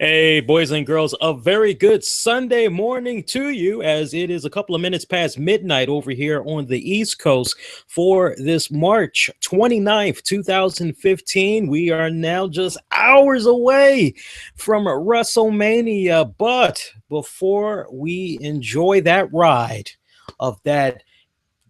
Hey, boys and girls, a very good Sunday morning to you as it is a couple of minutes past midnight over here on the East Coast for this March 29th, 2015. We are now just hours away from WrestleMania, but before we enjoy that ride of that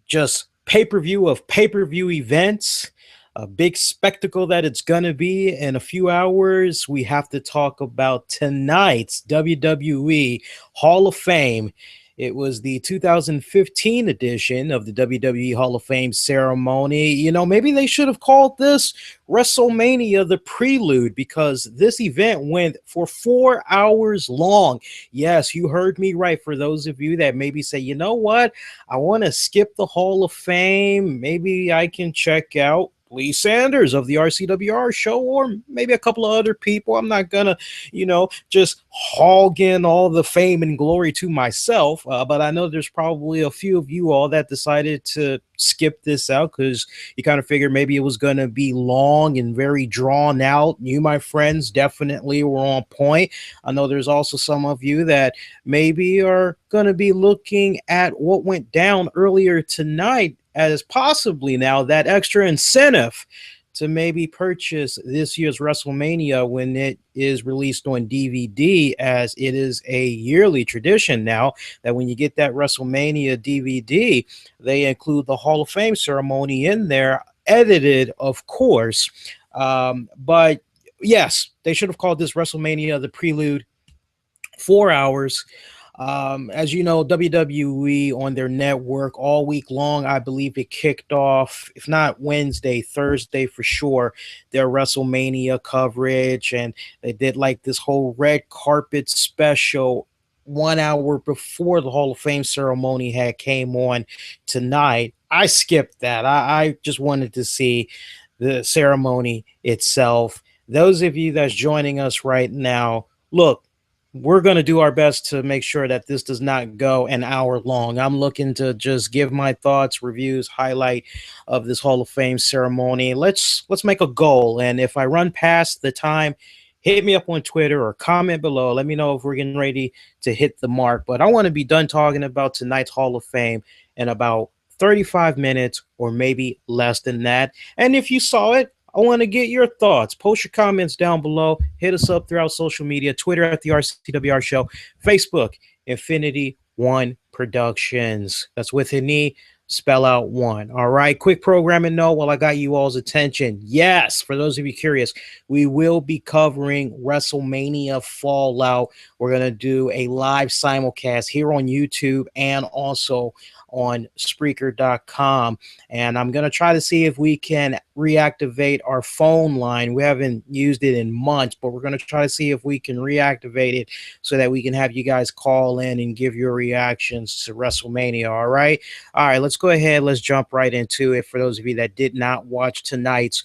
just pay-per-view of pay-per-view events, a big spectacle that it's going to be in a few hours, we have to talk about tonight's WWE Hall of Fame. It was the 2015 edition of the WWE Hall of Fame ceremony. You know, maybe they should have called this WrestleMania the Prelude, because this event went for 4 hours long. Yes, you heard me right. For those of you that maybe say, you know what, I want to skip the Hall of Fame, maybe I can check out Lee Sanders of the RCWR Show, or maybe a couple of other people. I'm not gonna, just hog in all the fame and glory to myself. But I know there's probably a few of you all that decided to skip this out because you kind of figured maybe it was gonna be long and very drawn out. You, my friends, definitely were on point. I know there's also some of you that maybe are gonna be looking at what went down earlier tonight as possibly now that extra incentive to maybe purchase this year's WrestleMania when it is released on DVD, as it is a yearly tradition now that when you get that WrestleMania DVD, they include the Hall of Fame ceremony in there, edited, of course. But yes, they should have called this WrestleMania the Prelude. 4 hours. As you know, WWE on their network all week long, I believe it kicked off, if not Wednesday, Thursday for sure, their WrestleMania coverage. And they did like this whole red carpet special 1 hour before the Hall of Fame ceremony had came on tonight. I skipped that. I just wanted to see the ceremony itself. Those of you that's joining us right now, look, we're going to do our best to make sure that this does not go an hour long. I'm looking to just give my thoughts, reviews, highlight of this Hall of Fame ceremony. Let's make a goal. And if I run past the time, hit me up on Twitter or comment below. Let me know if we're getting ready to hit the mark. But I want to be done talking about tonight's Hall of Fame in about 35 minutes or maybe less than that. And if you saw it, I want to get your thoughts. Post your comments down below. Hit us up throughout social media. Twitter at the RCWR Show. Facebook, Infinity One Productions. That's with an E, spell out one. All right. Quick programming note while I got you all's attention. Yes, for those of you curious, we will be covering WrestleMania Fallout. We're going to do a live simulcast here on YouTube and also on Spreaker.com, and I'm going to try to see if we can reactivate our phone line. We haven't used it in months, but we're going to try to see if we can reactivate it so that we can have you guys call in and give your reactions to WrestleMania. All right, let's go ahead. Let's jump right into it. For those of you that did not watch tonight's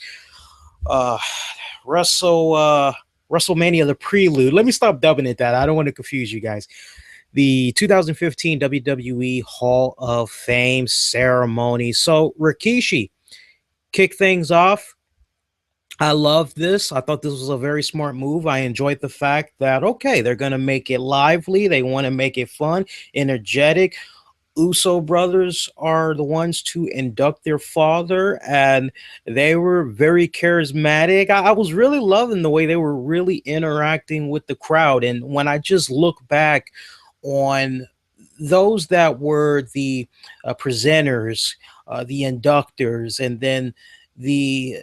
WrestleMania the Prelude, let me stop dubbing it that. I don't want to confuse you guys. The 2015 WWE Hall of Fame ceremony. So Rikishi kicked things off. I love this. I thought this was a very smart move. I enjoyed the fact that, okay, they're going to make it lively. They want to make it fun, energetic. Uso brothers are the ones to induct their father, and they were very charismatic. I was really loving the way they were really interacting with the crowd. And when I just look back on those that were the presenters, the inductors, and then the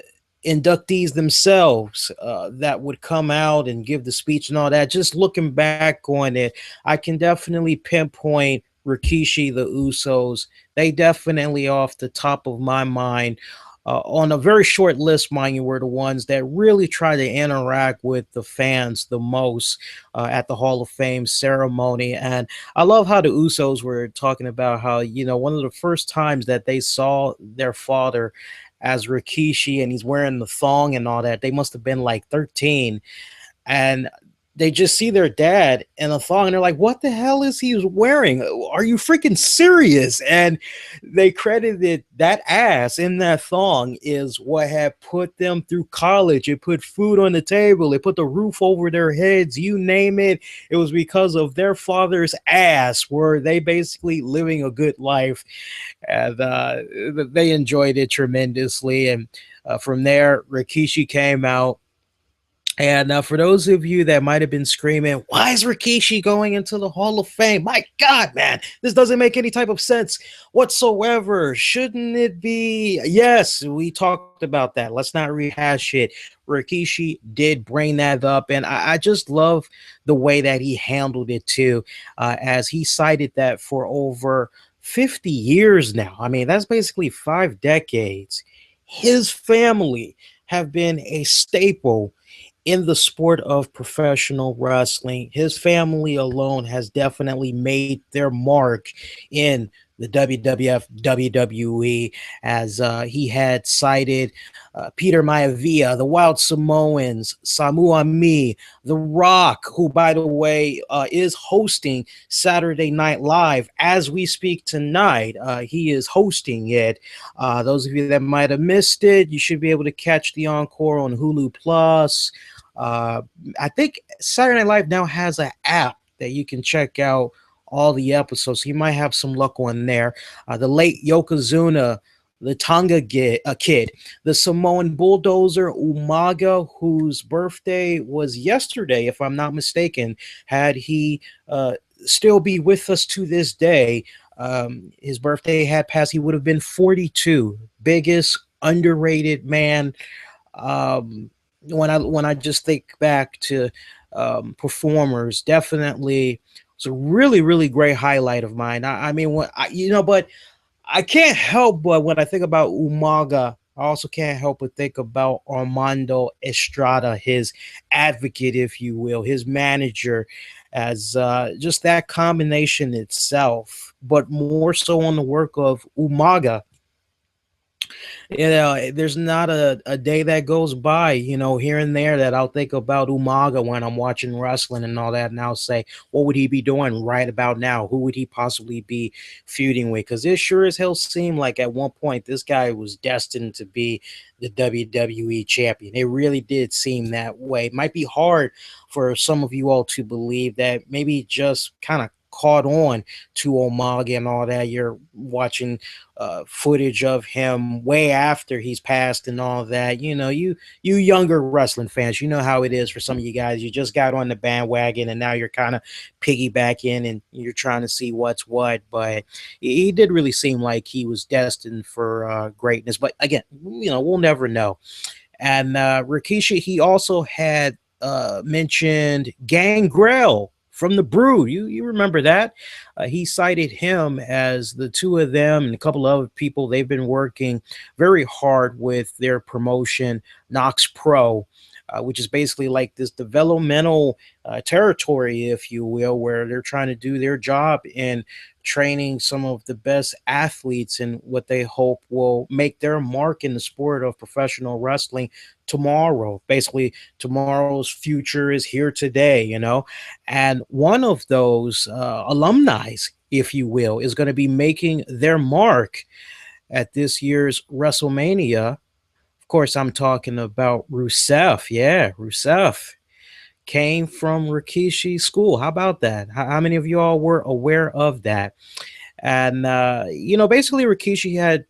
inductees themselves that would come out and give the speech and all that, just looking back on it, I can definitely pinpoint Rikishi, the Usos. They definitely, off the top of my mind, on a very short list, mind you, were the ones that really try to interact with the fans the most at the Hall of Fame ceremony. And I love how the Usos were talking about how, one of the first times that they saw their father as Rikishi and he's wearing the thong and all that, they must have been like 13. And they just see their dad in a thong and they're like, what the hell is he wearing? Are you freaking serious? And they credited that ass in that thong is what had put them through college. It put food on the table. It put the roof over their heads. You name it. It was because of their father's ass were they basically living a good life. And they enjoyed it tremendously. And from there, Rikishi came out. And for those of you that might have been screaming, why is Rikishi going into the Hall of Fame? My God, man, this doesn't make any type of sense whatsoever. Shouldn't it be? Yes, we talked about that. Let's not rehash it. Rikishi did bring that up, and I just love the way that he handled it too, as he cited that for over 50 years now. I mean, that's basically 5 decades. His family have been a staple in the sport of professional wrestling. His family alone has definitely made their mark in the WWF, WWE, as he had cited Peter Maivia, the Wild Samoans, Samu Ami, The Rock, who, by the way, is hosting Saturday Night Live as we speak tonight. He is hosting it. Those of you that might have missed it, you should be able to catch the encore on Hulu Plus. I think Saturday Night Live now has an app that you can check out all the episodes. So you might have some luck on there. The late Yokozuna, the Tonga kid, the Samoan bulldozer Umaga, whose birthday was yesterday, if I'm not mistaken. Had he still be with us to this day, his birthday had passed, he would have been 42. Biggest underrated man. When I just think back to performers, definitely it's a really, really great highlight of mine. I mean, but I can't help but when I think about Umaga, I also can't help but think about Armando Estrada, his advocate, if you will, his manager, as just that combination itself, but more so on the work of Umaga. There's not a day that goes by, here and there that I'll think about Umaga when I'm watching wrestling and all that. And I'll say, what would he be doing right about now? Who would he possibly be feuding with? Because it sure as hell seemed like at one point this guy was destined to be the WWE champion. It really did seem that way. It might be hard for some of you all to believe that maybe just kind of caught on to Umaga and all that. You're watching footage of him way after he's passed and all that. You younger wrestling fans, you know how it is for some of you guys. You just got on the bandwagon and now you're kind of piggybacking and you're trying to see what's what. But he did really seem like he was destined for greatness. But again, we'll never know. And Rikishi, he also had mentioned Gangrel from the Brood. You remember that? He cited him as the two of them and a couple of other people. They've been working very hard with their promotion, Knox Pro, which is basically like this developmental territory, if you will, where they're trying to do their job in training some of the best athletes in what they hope will make their mark in the sport of professional wrestling tomorrow. Basically, tomorrow's future is here today, and one of those alumni, if you will, is going to be making their mark at this year's WrestleMania. Of course, I'm talking about Rusev. Yeah, Rusev came from Rikishi's school. How about that? How many of you all were aware of that? And, basically Rikishi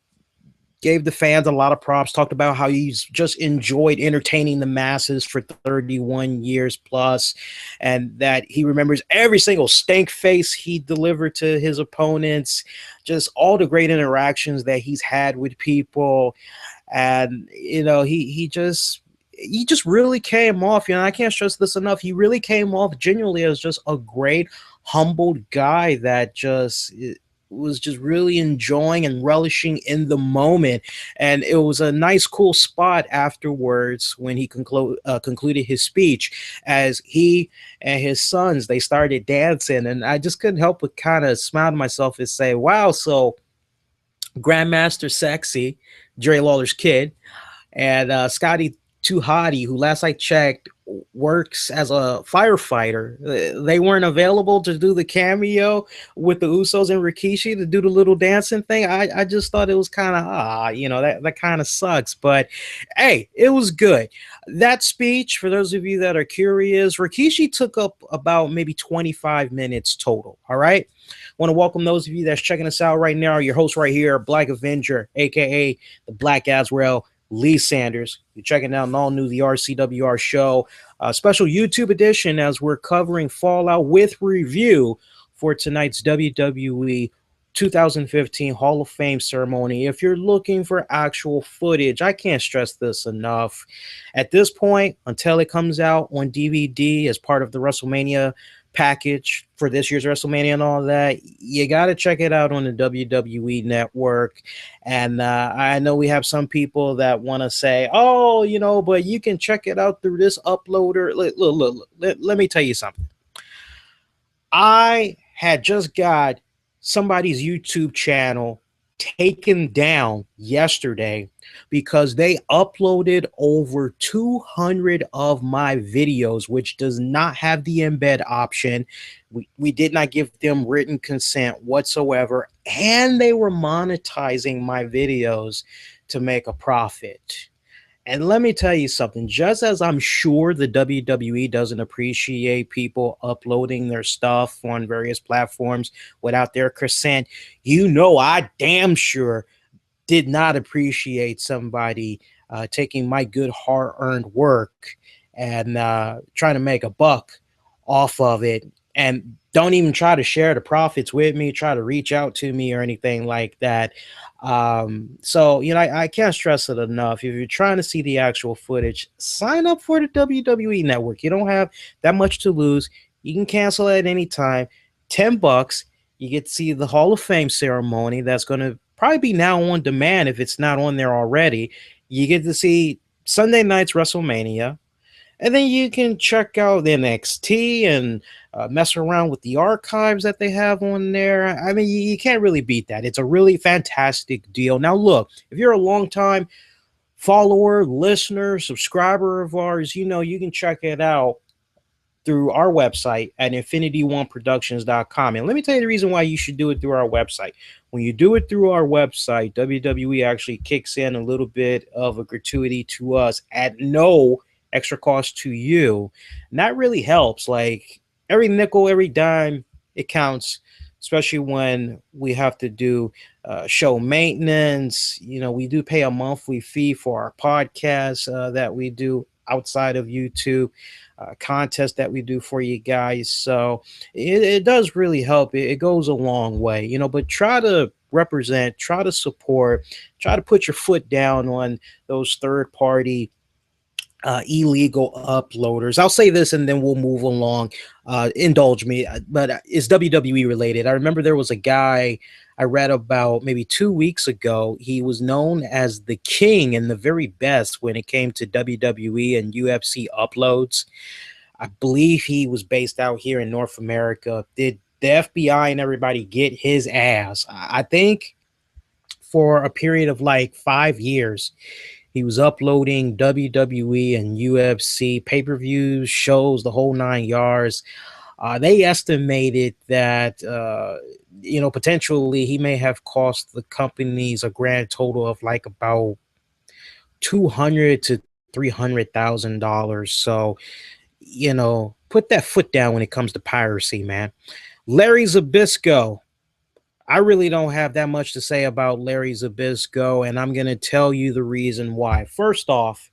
gave the fans a lot of props, talked about how he's just enjoyed entertaining the masses for 31 years plus, and that he remembers every single stank face he delivered to his opponents, just all the great interactions that he's had with people. And, he just really came off, I can't stress this enough. He really came off genuinely as just a great, humbled guy that was just really enjoying and relishing in the moment. And it was a nice, cool spot afterwards when he concluded his speech, as he and his sons, they started dancing. And I just couldn't help but kind of smile to myself and say, wow, so Grandmaster Sexy, Jerry Lawler's kid, and Scotty Too Hottie, who last I checked works as a firefighter. They weren't available to do the cameo with the Usos and Rikishi to do the little dancing thing. I just thought it was kind of that kind of sucks. But hey, it was good. That speech, for those of you that are curious, Rikishi took up about maybe 25 minutes total. All right. Want to welcome those of you that's checking us out right now. Your host right here, Black Avenger, aka the Black Azrael, Lee Sanders. You're checking out an all-new The RCWR Show, a special YouTube edition as we're covering Fallout with review for tonight's WWE 2015 Hall of Fame ceremony. If you're looking for actual footage, I can't stress this enough. At this point, until it comes out on DVD as part of the WrestleMania package for this year's WrestleMania and all that, you got to check it out on the WWE network. And I know we have some people that want to say, oh, but you can check it out through this uploader. Look, let me tell you something. I had just got somebody's YouTube channel taken down yesterday because they uploaded over 200 of my videos, which does not have the embed option. We did not give them written consent whatsoever, and they were monetizing my videos to make a profit. And let me tell you something, just as I'm sure the WWE doesn't appreciate people uploading their stuff on various platforms without their consent, I damn sure did not appreciate somebody taking my good hard-earned work and trying to make a buck off of it, and don't even try to share the profits with me, try to reach out to me or anything like that. So I can't stress it enough. If you're trying to see the actual footage, sign up for the WWE network. You don't have that much to lose. You can cancel at any time. $10. You get to see the Hall of Fame ceremony. That's going to probably be now on demand if it's not on there already. You get to see Sunday night's WrestleMania. And then you can check out the NXT and mess around with the archives that they have on there. I mean, you can't really beat that. It's a really fantastic deal. Now, look, if you're a longtime follower, listener, subscriber of ours, you can check it out through our website at infinityOneProductions.com. And let me tell you the reason why you should do it through our website. When you do it through our website, WWE actually kicks in a little bit of a gratuity to us at no extra cost to you. And that really helps. Like every nickel, every dime, it counts, especially when we have to do show maintenance. We do pay a monthly fee for our podcast that we do outside of YouTube, contest that we do for you guys. So it does really help. It goes a long way, but try to represent, try to support, try to put your foot down on those third party illegal uploaders. I'll say this and then we'll move along. Indulge me, but it's WWE related. I remember there was a guy I read about maybe 2 weeks ago. He was known as the king and the very best when it came to WWE and UFC uploads. I believe he was based out here in North America. Did the FBI and everybody get his ass? I think for a period of like 5 years, he was uploading WWE and UFC pay-per-views, shows, the whole 9 yards. They estimated that, potentially he may have cost the companies a grand total of like about $200,000 to $300,000. So, put that foot down when it comes to piracy, man. Larry Zbyszko. I really don't have that much to say about Larry Zbyszko, and I'm going to tell you the reason why. First off,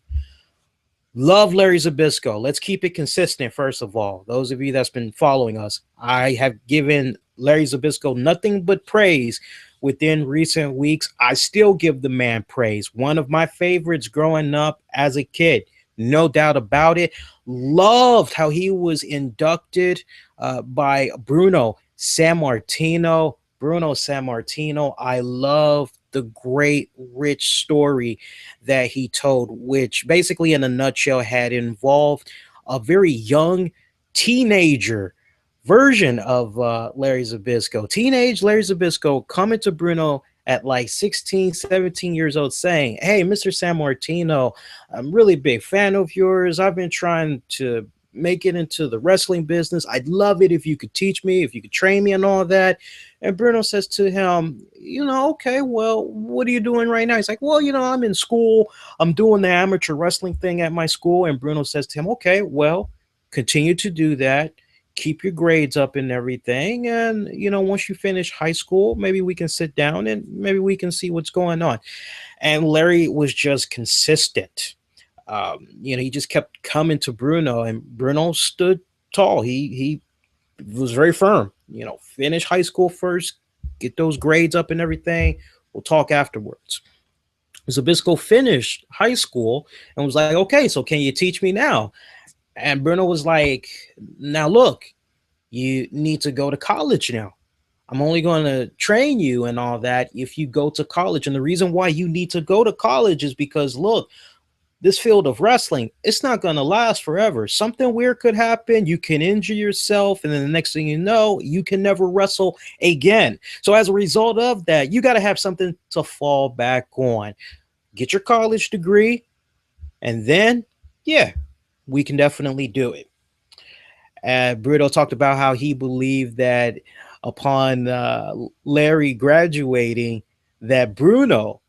love Larry Zbyszko. Let's keep it consistent, first of all. Those of you that's been following us, I have given Larry Zbyszko nothing but praise within recent weeks. I still give the man praise. One of my favorites growing up as a kid, no doubt about it. Loved how he was inducted by Bruno Sammartino. I love the great, rich story that he told, which basically in a nutshell had involved a very young teenager version of Larry Zbyszko. Teenage Larry Zbyszko coming to Bruno at like 16, 17 years old saying, hey, Mr. Sammartino, I'm really big fan of yours. I've been trying to make it into the wrestling business. I'd love it if you could teach me, if you could train me and all that. And Bruno says to him, okay, well, what are you doing right now? He's like, well, I'm in school. I'm doing the amateur wrestling thing at my school. And Bruno says to him, okay, well, continue to do that. Keep your grades up and everything. And, once you finish high school, maybe we can sit down and maybe we can see what's going on. And Larry was just consistent. He just kept coming to Bruno, and Bruno stood tall. He was very firm. Finish high school first, get those grades up and everything. We'll talk afterwards. Zbyszko finished high school and was like, okay, so can you teach me now? And Bruno was like, now look, you need to go to college now. I'm only going to train you and all that if you go to college. And the reason why you need to go to college is because, look, this field of wrestling, it's not going to last forever. Something weird could happen. You can injure yourself. And then the next thing you know, you can never wrestle again. So as a result of that, you got to have something to fall back on. Get your college degree. And then, yeah, we can definitely do it. Bruno talked about how he believed that upon Larry graduating, that Bruno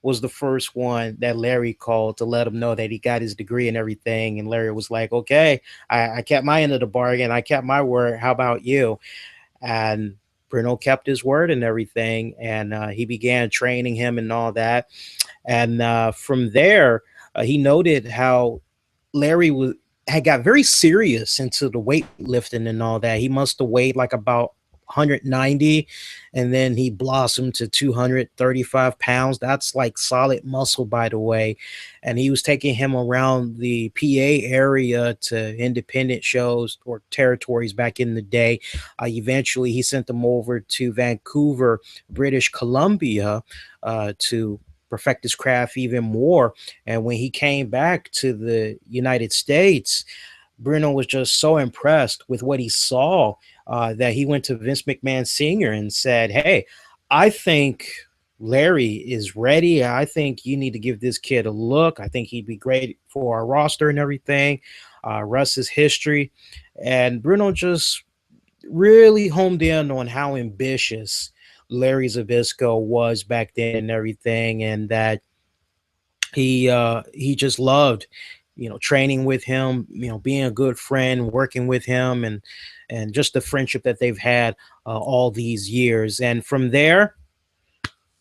was the first one that Larry called to let him know that he got his degree and everything. And Larry was like, okay, I kept my end of the bargain. I kept my word. How about you? And Bruno kept his word and everything. And he began training him and all that. And from there, he noted how Larry had got very serious into the weightlifting and all that. He must have weighed like about 190, and then he blossomed to 235 pounds. That's like solid muscle, by the way. And he was taking him around the PA area to independent shows or territories back in the day. Eventually, he sent them over to Vancouver, British Columbia, to perfect his craft even more. And when he came back to the United States, Bruno was just so impressed with what he saw that he went to Vince McMahon Sr. and said, hey, I think Larry is ready. I think you need to give this kid a look. I think he'd be great for our roster and everything. Rest is history. And Bruno just really homed in on how ambitious Larry Zbyszko was back then and everything, and that he just loved training with him, being a good friend, working with him, and just the friendship that they've had all these years. And from there,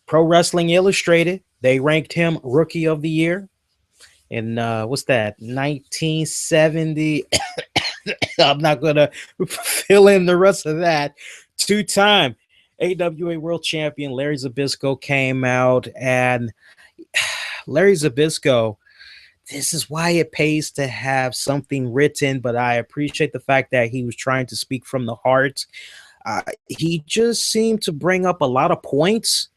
Pro Wrestling Illustrated, they ranked him Rookie of the Year in what's that, 1970. I'm not gonna fill in the rest of that. Two-time AWA World Champion Larry Zbyszko came out, and Larry Zbyszko, this is why it pays to have something written, but I appreciate the fact that he was trying to speak from the heart. He just seemed to bring up a lot of points,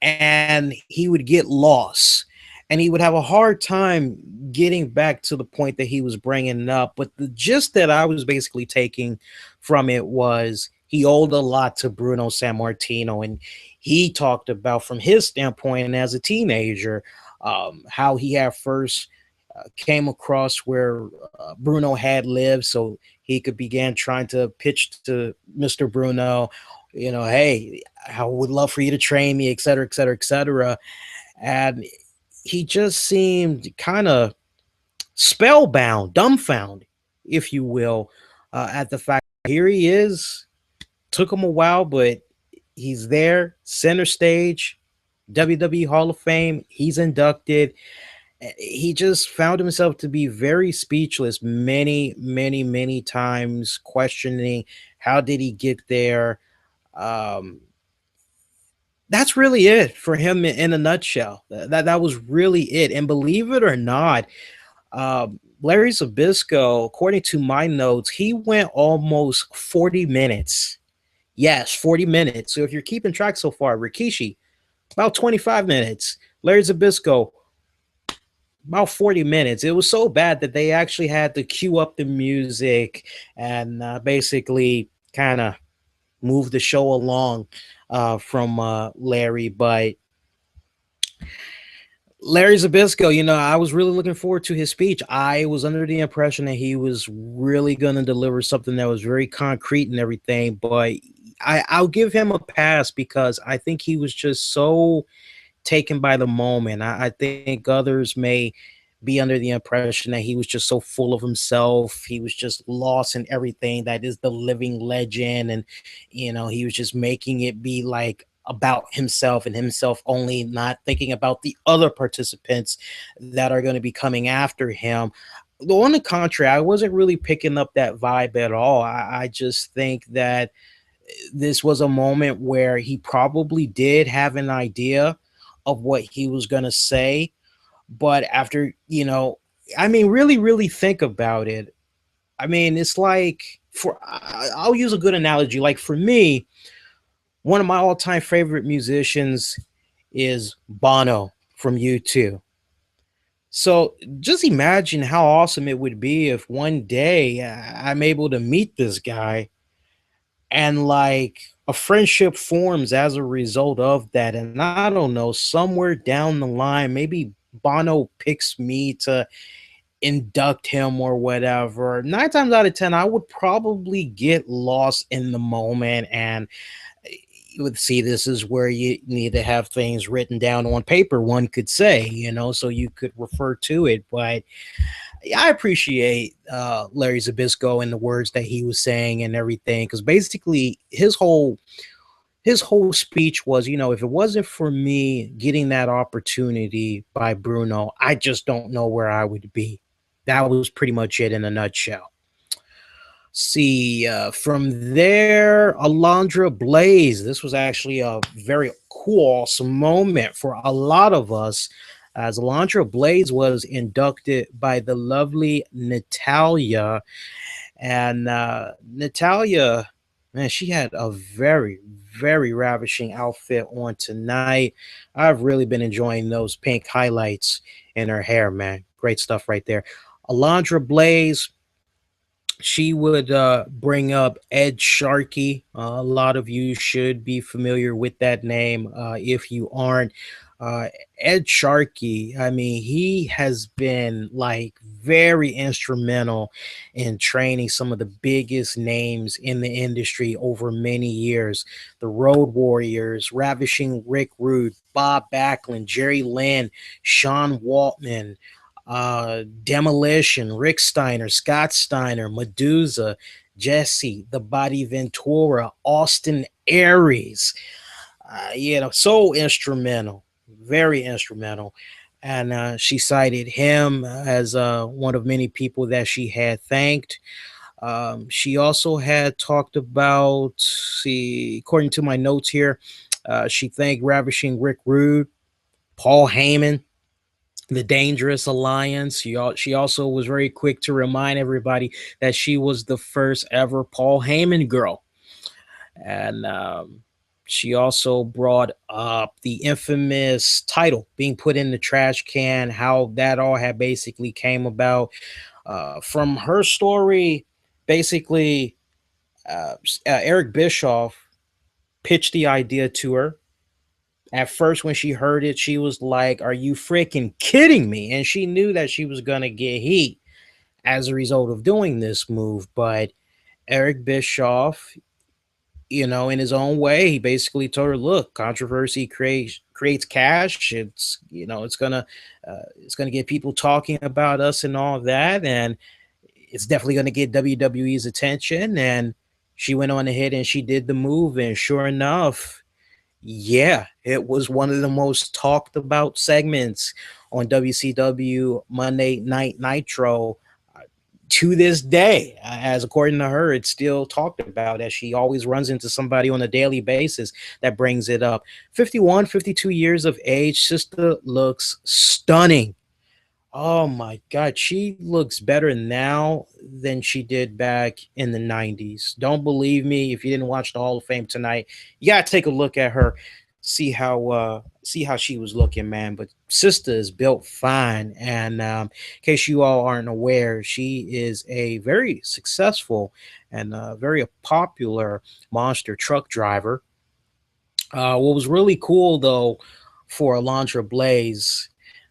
and he would get lost, and he would have a hard time getting back to the point that he was bringing up. But the gist that I was basically taking from it was he owed a lot to Bruno Sammartino, and he talked about from his standpoint as a teenager, how he had first came across where Bruno had lived, so he could begin trying to pitch to Mr. Bruno, hey, I would love for you to train me, et cetera, et cetera, et cetera. And he just seemed kind of spellbound, dumbfounded, if you will, at the fact here he is. Took him a while, but he's there, center stage, WWE Hall of Fame. He's inducted. He just found himself to be very speechless many, many, many times, questioning how did he get there. That's really it for him in a nutshell. That was really it. And believe it or not, Larry Zbyszko, according to my notes, he went almost 40 minutes. Yes, 40 minutes. So if you're keeping track so far, Rikishi, about 25 minutes. Larry Zbyszko, about 40 minutes. It was so bad that they actually had to cue up the music and basically kind of move the show along from Larry. But Larry Zbyszko, I was really looking forward to his speech. I was under the impression that he was really going to deliver something that was very concrete and everything, but I'll give him a pass because I think he was just so taken by the moment. I think others may be under the impression that he was just so full of himself. He was just lost in everything that is the living legend. And, he was just making it be like about himself and himself only, not thinking about the other participants that are going to be coming after him. Though on the contrary, I wasn't really picking up that vibe at all. I just think that this was a moment where he probably did have an idea of what he was going to say. But after, really, really think about it. I mean, it's like I'll use a good analogy. Like for me, one of my all time favorite musicians is Bono from U2. So just imagine how awesome it would be if one day I'm able to meet this guy and like a friendship forms as a result of that. And I don't know, somewhere down the line, maybe Bono picks me to induct him or whatever. 9 times out of 10, I would probably get lost in the moment. And you would see, this is where you need to have things written down on paper, one could say, so you could refer to it. But I appreciate Larry Zbyszko and the words that he was saying and everything, because basically his whole speech was, if it wasn't for me getting that opportunity by Bruno, I just don't know where I would be. That was pretty much it in a nutshell. See, from there, Alundra Blayze. This was actually a very cool, awesome moment for a lot of us, as Alundra Blayze was inducted by the lovely Natalia. And Natalia, man, she had a very, very ravishing outfit on tonight. I've really been enjoying those pink highlights in her hair, man. Great stuff right there. Alundra Blayze, she would bring up Ed Sharkey. A lot of you should be familiar with that name. If you aren't, uh, Ed Sharkey, I mean, he has been like very instrumental in training some of the biggest names in the industry over many years. The Road Warriors, Ravishing Rick Rude, Bob Backlund, Jerry Lynn, Sean Waltman, Demolition, Rick Steiner, Scott Steiner, Medusa, Jesse, The Body Ventura, Austin Aries. So instrumental, very instrumental. And she cited him as one of many people that she had thanked. She also had talked about, see, according to my notes here, she thanked Ravishing Rick Rude, Paul Heyman, the Dangerous Alliance. She also was very quick to remind everybody that she was the first ever Paul Heyman girl. And she also brought up the infamous title being put in the trash can, how that all had basically came about. From her story, basically, Eric Bischoff pitched the idea to her. At first, when she heard it, she was like, "Are you freaking kidding me?" And she knew that she was going to get heat as a result of doing this move. But Eric Bischoff, in his own way, he basically told her, "Look, controversy creates cash. It's gonna get people talking about us and all of that, and it's definitely gonna get WWE's attention." And she went on ahead and she did the move, and sure enough, yeah, it was one of the most talked about segments on WCW Monday Night Nitro to this day. As according to her, it's still talked about, as she always runs into somebody on a daily basis that brings it up. 51, 52 years of age, sister looks stunning. Oh my God, she looks better now than she did back in the 90s. Don't believe me? If you didn't watch the Hall of Fame tonight, you gotta take a look at her, see how she was looking, man. But sister is built fine. And in case you all aren't aware, she is a very successful and very popular monster truck driver. What was really cool though for Alundra Blayze,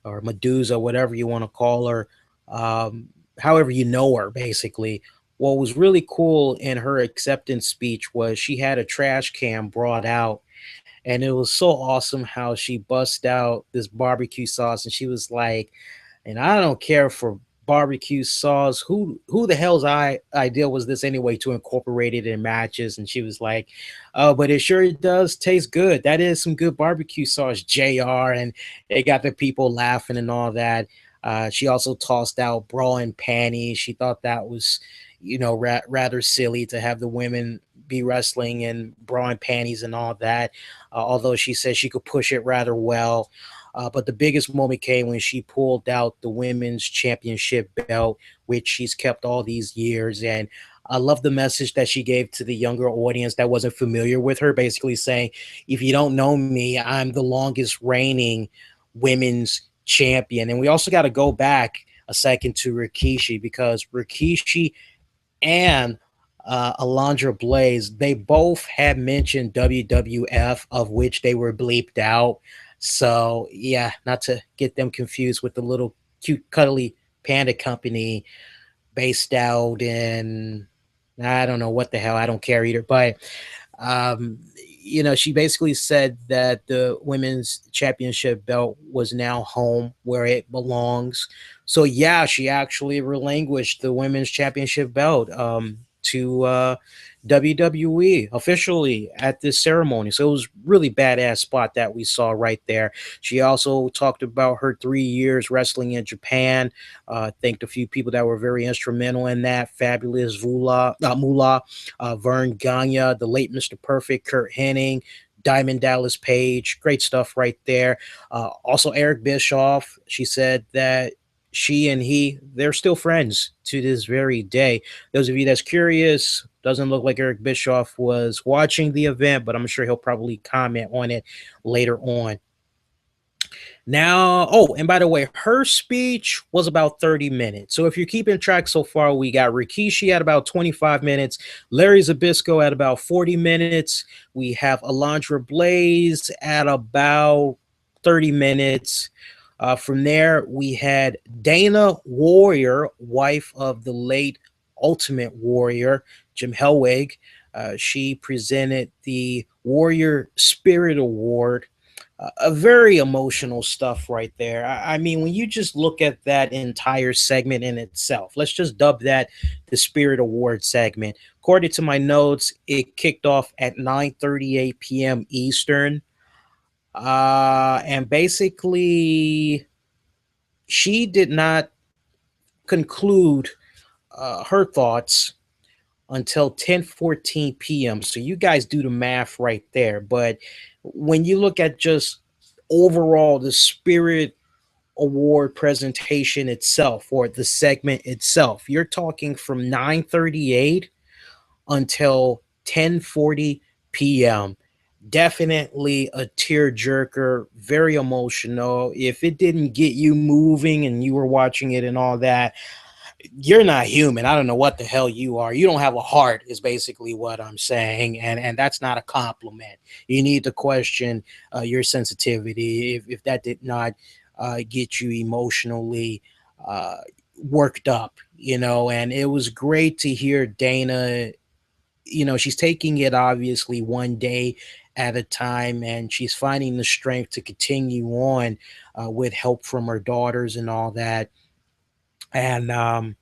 or Medusa, whatever you want to call her, um, however you know her, basically. What was really cool in her acceptance speech was she had a trash can brought out, and it was so awesome how she bust out this barbecue sauce, and she was like, and I don't care for barbecue sauce. Who the hell's idea was this anyway to incorporate it in matches? And she was like, "Oh, but it sure does taste good. That is some good barbecue sauce, Jr." And it got the people laughing and all that. She also tossed out bra and panties. She thought that was, rather silly to have the women be wrestling in bra and panties and all that. Although she said she could push it rather well. But the biggest moment came when she pulled out the women's championship belt, which she's kept all these years. And I love the message that she gave to the younger audience that wasn't familiar with her, basically saying, if you don't know me, I'm the longest reigning women's champion. And we also got to go back a second to Rikishi, because Rikishi and Alundra Blayze, they both had mentioned WWF, of which they were bleeped out. So yeah, not to get them confused with the little cute cuddly panda company based out in, I don't know what the hell, I don't care either. But um, she basically said that the women's championship belt was now home where it belongs. So yeah, she actually relinquished the women's championship belt to WWE officially at this ceremony. So it was really badass spot that we saw right there. She also talked about her 3 years wrestling in Japan. Thanked a few people that were very instrumental in that. Fabulous Moolah, Vern Gagne, the late Mr. Perfect, Kurt Hennig, Diamond Dallas Page. Great stuff right there. Also, Eric Bischoff. She said that she and they're still friends to this very day. Those of you that's curious, doesn't look like Eric Bischoff was watching the event, but I'm sure he'll probably comment on it later on. Now, oh, and by the way, her speech was about 30 minutes. So if you're keeping track so far, we got Rikishi at about 25 minutes, Larry Zbyszko at about 40 minutes. We have Alundra Blayze at about 30 minutes. From there, we had Dana Warrior, wife of the late Ultimate Warrior, Jim Hellwig. She presented the Warrior Spirit Award. A very emotional stuff right there. I mean, when you just look at that entire segment in itself, let's just dub that the Spirit Award segment. According to my notes, it kicked off at 9:38 p.m. Eastern. And basically, she did not conclude her thoughts until 10:14 p.m. So you guys do the math right there. But when you look at just overall the Spirit Award presentation itself, or the segment itself, you're talking from 9:38 until 10:40 p.m. Definitely a tearjerker, very emotional. If it didn't get you moving and you were watching it and all that, you're not human. I don't know what the hell you are. You don't have a heart, is basically what I'm saying. And that's not a compliment. You need to question your sensitivity if that did not get you emotionally worked up, and it was great to hear Dana. She's taking it obviously one day at a time, and she's finding the strength to continue on with help from her daughters and all that. And God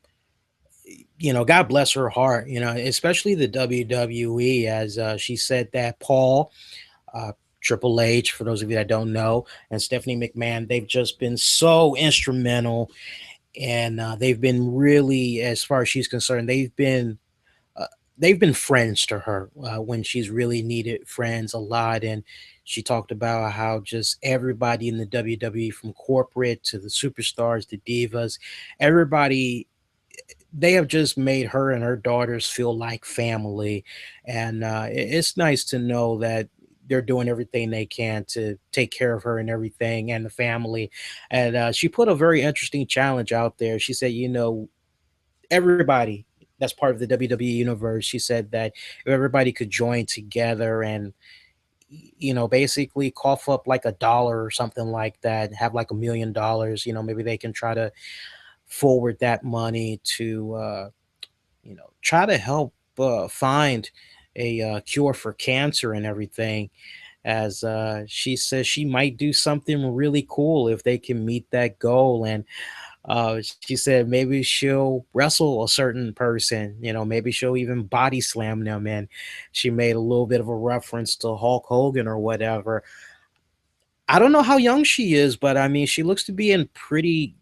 bless her heart, especially the WWE, as she said that Paul, Triple H, for those of you that don't know, and Stephanie McMahon, they've just been so instrumental, and they've been really, as far as she's concerned, they've been friends to her when she's really needed friends a lot. And she talked about how just everybody in the WWE, from corporate to the superstars, the divas, everybody, they have just made her and her daughters feel like family. And it's nice to know that they're doing everything they can to take care of her and everything and the family. And she put a very interesting challenge out there. She said, everybody that's part of the WWE universe, she said that if everybody could join together and basically cough up like $1 or something like that, have like $1 million. Maybe they can try to forward that money to, try to help find a cure for cancer and everything. As she says, she might do something really cool if they can meet that goal. And she said maybe she'll wrestle a certain person, maybe she'll even body slam them. And she made a little bit of a reference to Hulk Hogan or whatever. I don't know how young she is, but I mean, she looks to be in pretty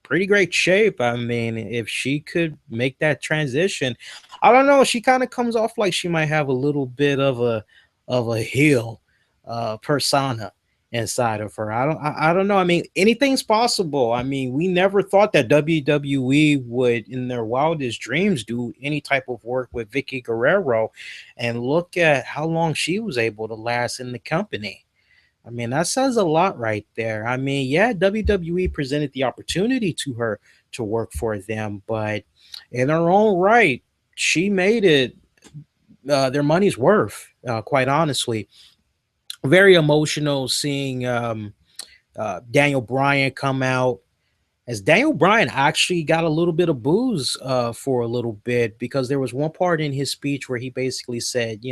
great shape. I mean, if she could make that transition, I don't know. She kind of comes off like she might have a little bit of a heel persona inside of her. I don't know. I mean, anything's possible. I mean, we never thought that WWE would, in their wildest dreams, do any type of work with Vicky Guerrero, and look at how long she was able to last in the company. I mean, that says a lot right there. I mean, yeah, WWE presented the opportunity to her to work for them, but in her own right, she made it their money's worth, quite honestly. Very emotional seeing Daniel Bryan come out, as Daniel Bryan actually got a little bit of booze for a little bit, because there was one part in his speech where he basically said,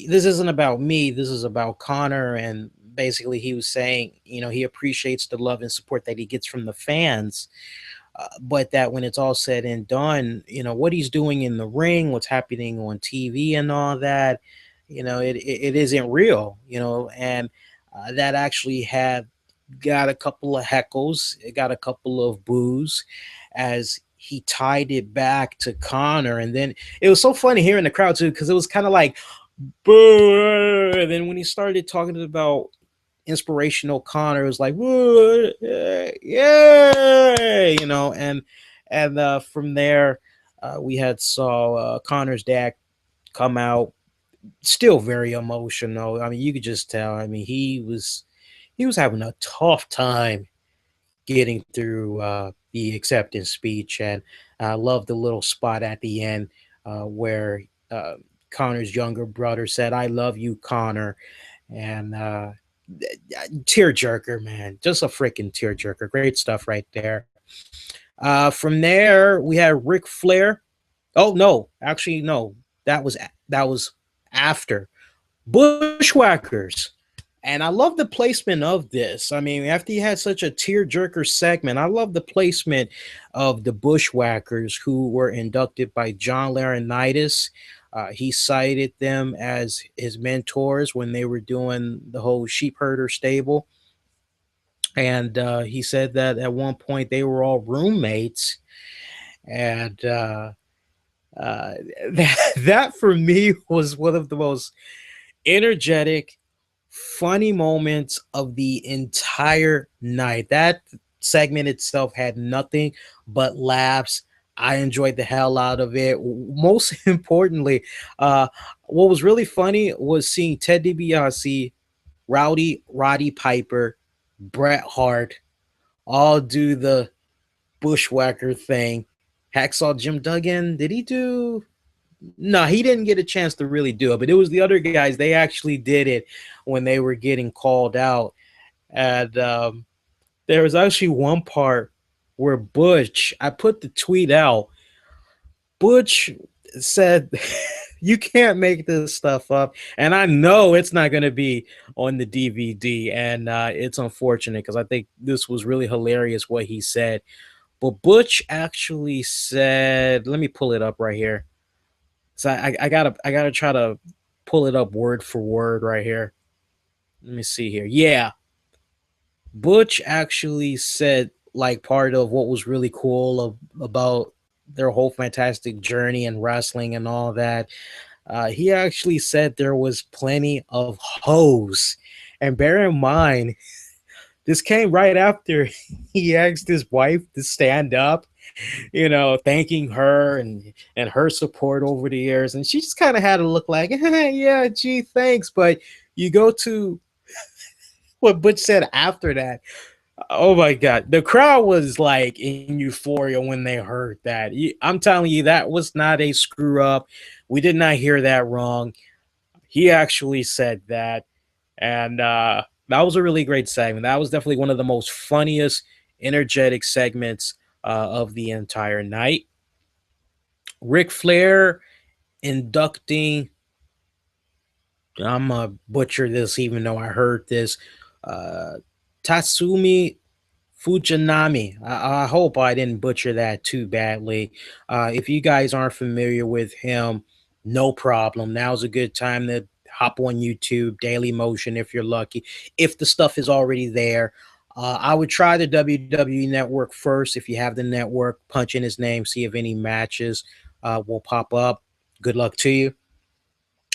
this isn't about me, this is about Connor. And basically he was saying, he appreciates the love and support that he gets from the fans, but that when it's all said and done, what he's doing in the ring, what's happening on TV and all that, it isn't real. And that actually had got a couple of heckles, it got a couple of boos, as he tied it back to Connor. And then it was so funny hearing the crowd too, because it was kind of like boo. And then when he started talking about inspirational Connor, it was like woo, yeah, and from there we had saw Connor's dad come out, still very emotional. I mean, you could just tell. I mean, he was having a tough time getting through the acceptance speech. And I love the little spot at the end where Connor's younger brother said, "I love you, Connor." And tearjerker, man, just a freaking tearjerker. Great stuff right there. From there, we had Ric Flair. Oh no, actually no, that was after Bushwhackers. And I love the placement of this. I mean, after you had such a tearjerker segment, I love the placement of the Bushwhackers, who were inducted by John Laurinaitis. He cited them as his mentors when they were doing the whole sheep herder stable. And he said that at one point they were all roommates. And that for me was one of the most energetic, funny moments of the entire night. That segment itself had nothing but laughs. I enjoyed the hell out of it. Most importantly, what was really funny was seeing Ted DiBiase, Rowdy Roddy Piper, Bret Hart all do the Bushwhacker thing. Hacksaw Jim Duggan, did he do? No, he didn't get a chance to really do it, but it was the other guys. They actually did it when they were getting called out. And there was actually one part where Butch, I put the tweet out. Butch said, "You can't make this stuff up." And I know it's not going to be on the DVD. And it's unfortunate, because I think this was really hilarious what he said. But Butch actually said, let me pull it up right here. So I gotta try to pull it up word for word right here. Let me see here. Yeah. Butch actually said, like, part of what was really cool about their whole fantastic journey in wrestling and all that. He actually said there was plenty of hoes. And bear in mind, this came right after he asked his wife to stand up, thanking her and her support over the years. And she just kind of had to look like, yeah, gee, thanks. But you go to what Butch said after that. Oh my God. The crowd was like in euphoria when they heard that. I'm telling you, that was not a screw up. We did not hear that wrong. he actually said that. And that was a really great segment. That was definitely one of the most funniest, energetic segments of the entire night. Ric Flair inducting, I'm going to butcher this even though I heard this, uh, Tatsumi Fujinami. I hope I didn't butcher that too badly. If you guys aren't familiar with him, no problem. Now's a good time to hop on YouTube, Daily Motion, if you're lucky. If the stuff is already there, I would try the WWE Network first. If you have the network, punch in his name, see if any matches will pop up. Good luck to you.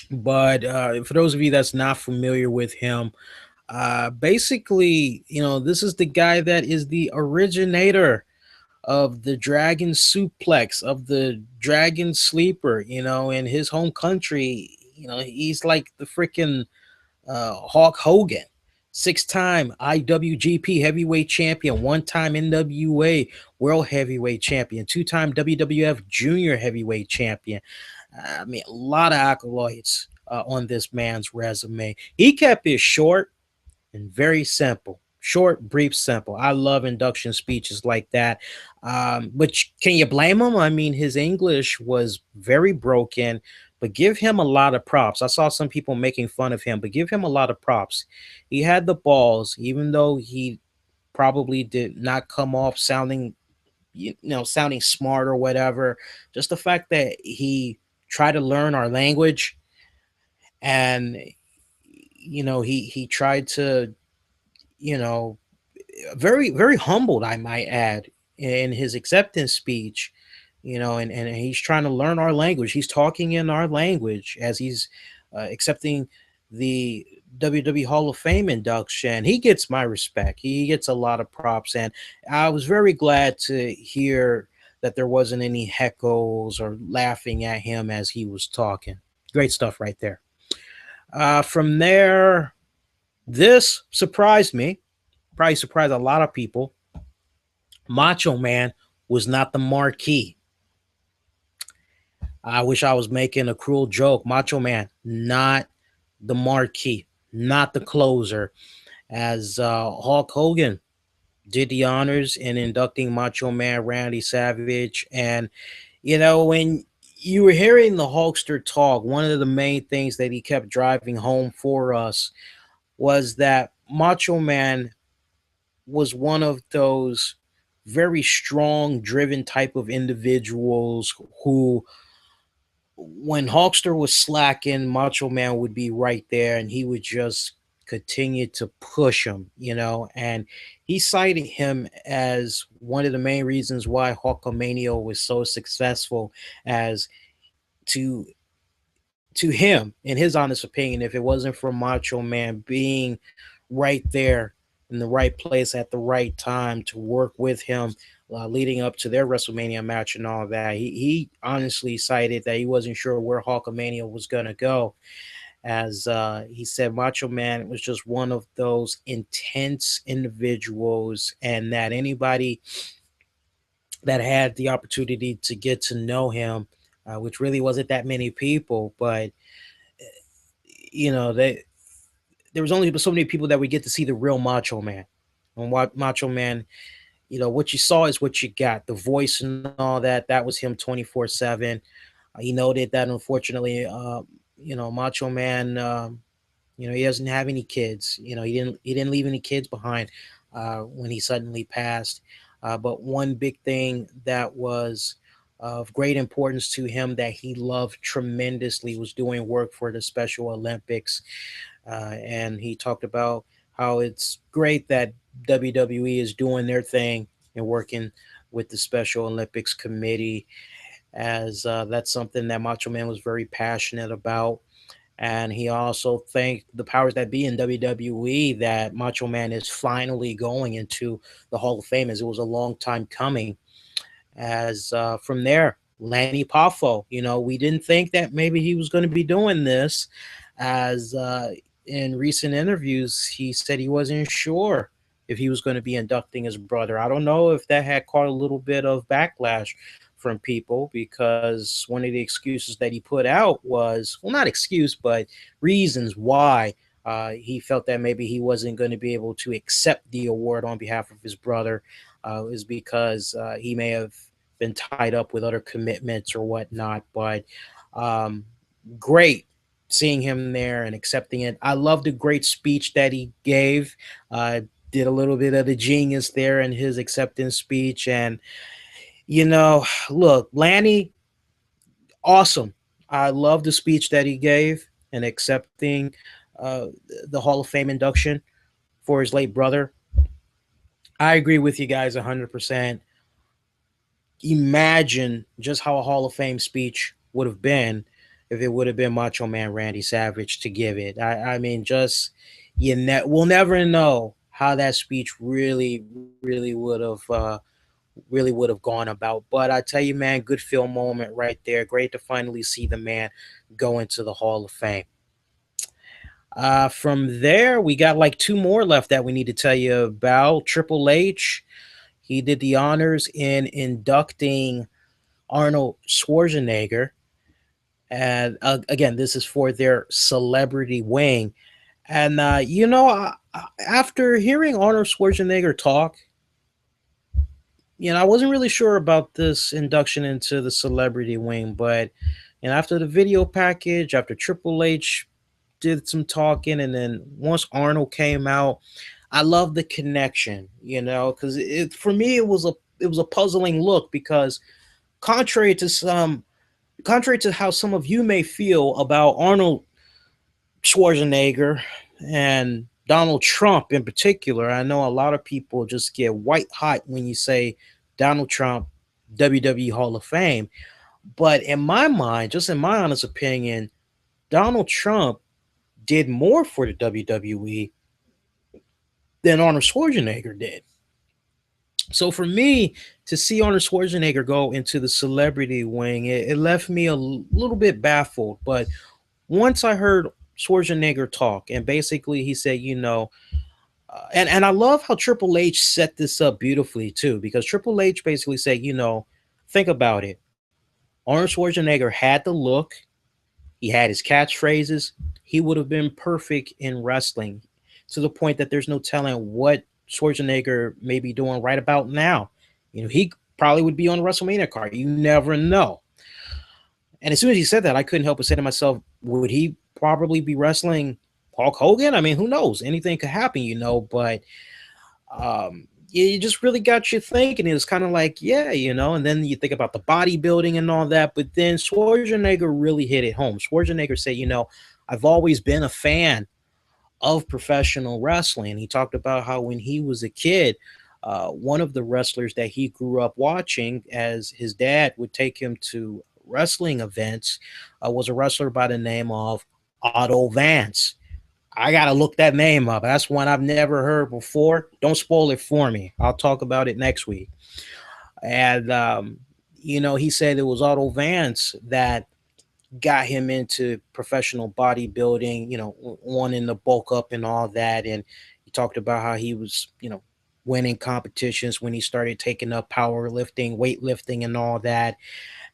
But for those of you that's not familiar with him, basically, this is the guy that is the originator of the dragon suplex, of the dragon sleeper, in his home country. He's like the freaking Hulk Hogan, 6-time IWGP heavyweight champion, 1-time NWA world heavyweight champion, 2-time WWF junior heavyweight champion. I mean, a lot of accolades on this man's resume. He kept it short and very simple. Short, brief, simple. I love induction speeches like that. But can you blame him? I mean, his English was very broken, but give him a lot of props. I saw some people making fun of him, but give him a lot of props. He had the balls, even though he probably did not come off sounding, sounding smart or whatever. Just the fact that he tried to learn our language, and he tried to, you know very, very humbled, I might add, in his acceptance speech. And he's trying to learn our language. He's talking in our language as he's accepting the WWE Hall of Fame induction. He gets my respect. He gets a lot of props, and I was very glad to hear that there wasn't any heckles or laughing at him as he was talking. Great stuff right there. From there, this surprised me, probably surprised a lot of people. Macho Man was not the marquee. I wish I was making a cruel joke. Macho Man, not the marquee, not the closer. As Hulk Hogan did the honors in inducting Macho Man Randy Savage. And, when you were hearing the Hulkster talk, one of the main things that he kept driving home for us was that Macho Man was one of those very strong, driven type of individuals who, when Hulkster was slacking, Macho Man would be right there and he would just continue to push him, and he cited him as one of the main reasons why Hulkamania was so successful, as to him, in his honest opinion, if it wasn't for Macho Man being right there in the right place at the right time to work with him, leading up to their WrestleMania match and all that, he honestly cited that he wasn't sure where Hulkamania was going to go. As he said, Macho Man was just one of those intense individuals, and that anybody that had the opportunity to get to know him, which really wasn't that many people, but they there was only so many people that would get to see the real Macho Man. And what Macho Man, what you saw is what you got. The voice and all that, that was him 24/7. He noted that unfortunately, Macho Man, he doesn't have any kids. He didn't leave any kids behind when he suddenly passed. But one big thing that was of great importance to him that he loved tremendously was doing work for the Special Olympics. And he talked about how it's great that WWE is doing their thing and working with the Special Olympics Committee, as that's something that Macho Man was very passionate about. And he also thanked the powers that be in WWE that Macho Man is finally going into the Hall of Fame, as it was a long time coming. As from there, Lanny Poffo, we didn't think that maybe he was going to be doing this, as in recent interviews, he said he wasn't sure if he was going to be inducting his brother. I don't know if that had caught a little bit of backlash from people because one of the excuses that he put out was, well, not excuse, but reasons why he felt that maybe he wasn't going to be able to accept the award on behalf of his brother is because he may have been tied up with other commitments or whatnot. But um, great seeing him there and accepting it. I love the great speech that he gave. Did a little bit of the genius there in his acceptance speech. And, look, Lanny, awesome. I love the speech that he gave and accepting uh, the Hall of Fame induction for his late brother. I agree with you guys 100%. Imagine just how a Hall of Fame speech would have been if it would have been Macho Man Randy Savage to give it. I mean, just we'll never know how that speech really would have gone about. But I tell you, man, good film moment right there. Great to finally see the man go into the Hall of Fame. From there, we got like two more left that we need to tell you about. Triple H, he did the honors in inducting Arnold Schwarzenegger. And again, this is for their celebrity wing. And, after hearing Arnold Schwarzenegger talk, I wasn't really sure about this induction into the celebrity wing, but after the video package, after Triple H did some talking, and then once Arnold came out, I love the connection, because for me it was a puzzling look because contrary to how some of you may feel about Arnold Schwarzenegger and Donald Trump in particular, I know a lot of people just get white hot when you say Donald Trump, WWE Hall of Fame. But in my mind, just in my honest opinion, Donald Trump did more for the WWE than Arnold Schwarzenegger did. So for me to see Arnold Schwarzenegger go into the celebrity wing, it left me a little bit baffled. But once I heard Schwarzenegger talk, and basically he said, and I love how Triple H set this up beautifully too, because Triple H basically said, think about it. Arnold Schwarzenegger had the look, he had his catchphrases, he would have been perfect in wrestling to the point that there's no telling what Schwarzenegger may be doing right about now. He probably would be on the WrestleMania card. You never know. And as soon as he said that, I couldn't help but say to myself, would he probably be wrestling Hulk Hogan? I mean, who knows? Anything could happen, but it just really got you thinking. It was kind of like, yeah, and then you think about the bodybuilding and all that. But then Schwarzenegger really hit it home. Schwarzenegger said, I've always been a fan of professional wrestling. He talked about how when he was a kid, one of the wrestlers that he grew up watching as his dad would take him to wrestling events was a wrestler by the name of Otto Vance. I got to look that name up. That's one I've never heard before. Don't spoil it for me. I'll talk about it next week. And, he said it was Otto Vance that got him into professional bodybuilding, wanting to bulk up and all that. And he talked about how he was, winning competitions when he started taking up powerlifting, weightlifting, and all that.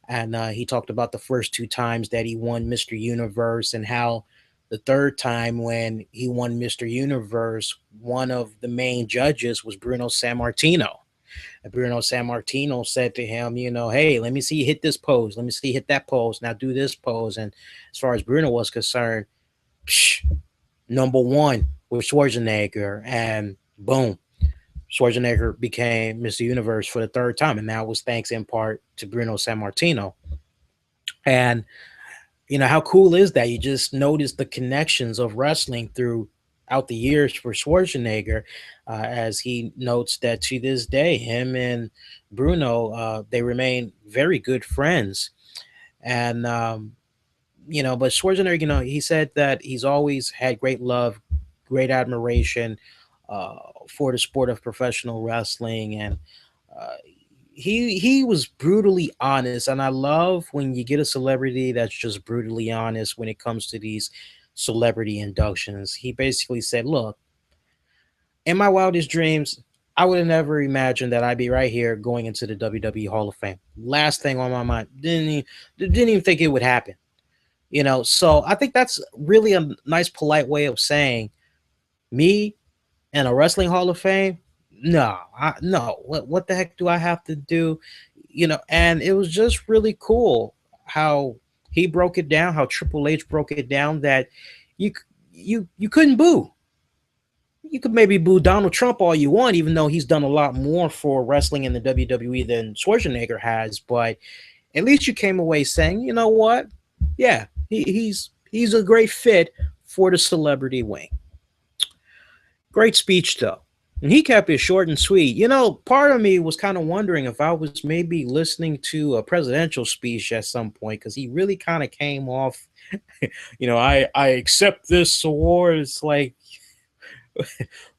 And he talked about the first two times that he won Mr. Universe, and how the third time when he won Mr. Universe, one of the main judges was Bruno Sammartino. And Bruno Sammartino said to him, hey, let me see you hit this pose. Let me see you hit that pose. Now do this pose. And as far as Bruno was concerned, number one with Schwarzenegger. And boom, Schwarzenegger became Mr. Universe for the third time. And that was thanks in part to Bruno Sammartino. And, how cool is that? You just notice the connections of wrestling throughout the years for Schwarzenegger, as he notes that to this day, him and Bruno, they remain very good friends. And, but Schwarzenegger, he said that he's always had great love, great admiration for the sport of professional wrestling. And he was brutally honest. And I love when you get a celebrity that's just brutally honest when it comes to these celebrity inductions. He basically said, look, in my wildest dreams, I would have never imagined that I'd be right here going into the WWE Hall of Fame. Last thing on my mind. Didn't even think it would happen. So I think that's really a nice, polite way of saying me and a wrestling Hall of Fame. No, no. What the heck do I have to do? And it was just really cool how he broke it down, how Triple H broke it down that you you couldn't boo. You could maybe boo Donald Trump all you want, even though he's done a lot more for wrestling in the WWE than Schwarzenegger has. But at least you came away saying, you know what? Yeah, he's a great fit for the celebrity wing. Great speech though. And he kept it short and sweet. Part of me was kind of wondering if I was maybe listening to a presidential speech at some point because he really kind of came off, I accept this award. It's like,